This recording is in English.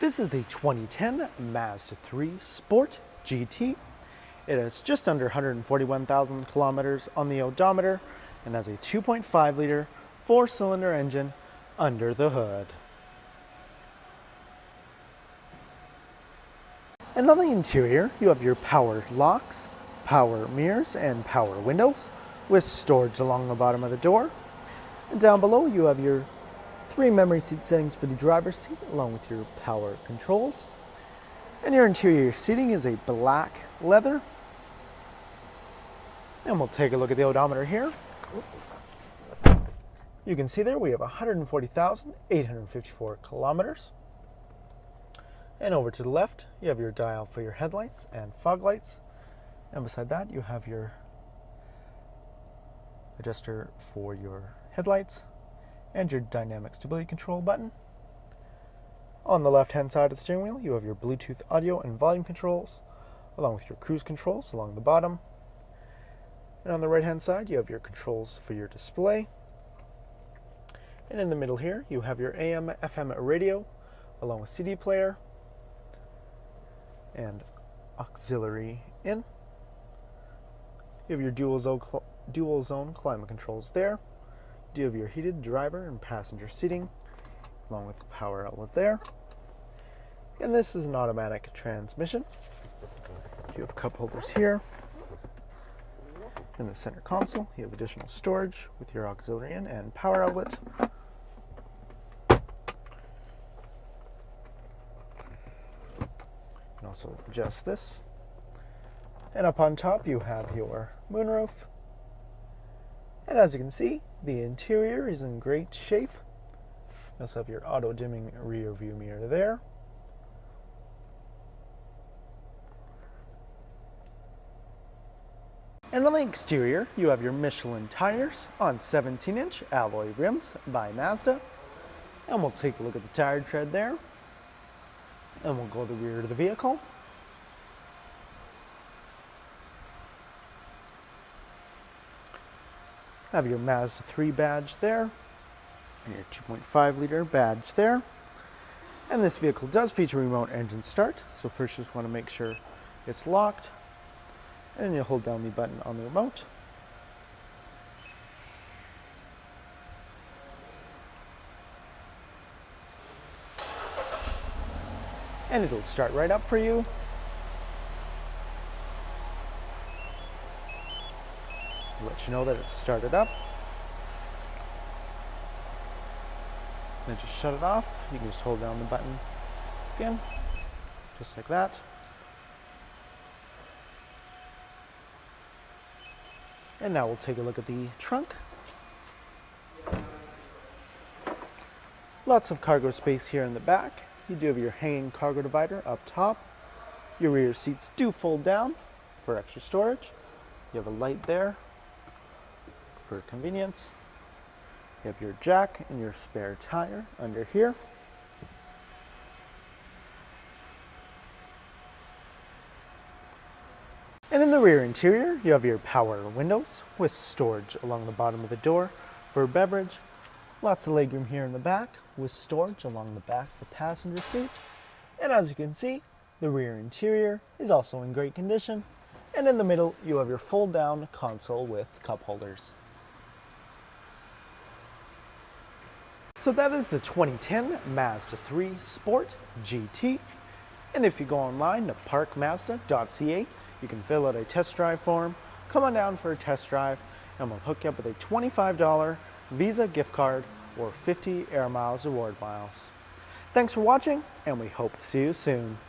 This is the 2010 Mazda 3 Sport GT. It has just under 141,000 kilometers on the odometer and has a 2.5 liter 4-cylinder engine under the hood. And on the interior, you have your power locks, power mirrors, and power windows with storage along the bottom of the door. And down below, you have your 3 memory seat settings for the driver's seat, along with your power controls. And your interior seating is a black leather. And we'll take a look at the odometer here. You can see there we have 140,854 kilometers. And over to the left, you have your dial for your headlights and fog lights. And beside that, you have your adjuster for your headlights and your dynamic stability control button. On the left-hand side of the steering wheel, you have your Bluetooth audio and volume controls, along with your cruise controls along the bottom. And on the right-hand side, you have your controls for your display. And in the middle here, you have your AM/FM radio, along with CD player and auxiliary in. You have your dual zone climate controls there. You have your heated driver and passenger seating, along with the power outlet there. And this is an automatic transmission. You have cup holders here. In the center console, you have additional storage with your auxiliary in and power outlet. You can also adjust this. And up on top, you have your moonroof. And as you can see, the interior is in great shape. You also have your auto-dimming rear view mirror there. And on the exterior, you have your Michelin tires on 17-inch alloy rims by Mazda. And we'll take a look at the tire tread there. And we'll go to the rear of the vehicle. Have your Mazda 3 badge there, and your 2.5 liter badge there. And this vehicle does feature remote engine start, so first you just want to make sure it's locked, and then you hold down the button on the remote. And it'll start right up for you. Let you know that it's started up. Then just shut it off. You can just hold down the button again, just like that. And now we'll take a look at the trunk. Lots of cargo space here in the back. You do have your hanging cargo divider up top. Your rear seats do fold down for extra storage. You have a light there for convenience. You have your jack and your spare tire under here. And in the rear interior, you have your power windows with storage along the bottom of the door for beverage. Lots of legroom here in the back with storage along the back of the passenger seat. And as you can see, the rear interior is also in great condition. And in the middle, you have your fold-down console with cup holders. So that is the 2010 Mazda 3 Sport GT. And if you go online to parkmazda.ca, you can fill out a test drive form, come on down for a test drive, and we'll hook you up with a $25 Visa gift card or 50 Air Miles reward miles. Thanks for watching, and we hope to see you soon.